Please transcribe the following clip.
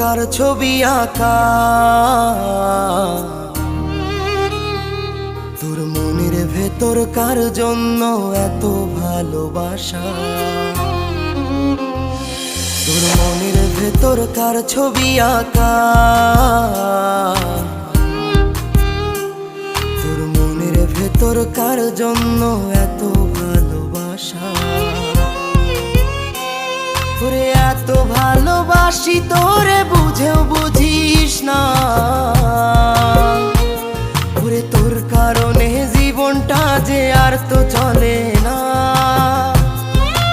কার ছবি আঁকা, তোর মনের ভেতর কার জন্য এত ভালোবাসা, তোর মনের ভেতর কার ছবি আঁকা, তোর মনের ভেতর কার জন্য এত ভালোবাসা। তোরে এত ভালোবাসি তোরে বুঝেও বুঝিস না, ওরে তোর কারণে জীবনটা যে আর তো চলে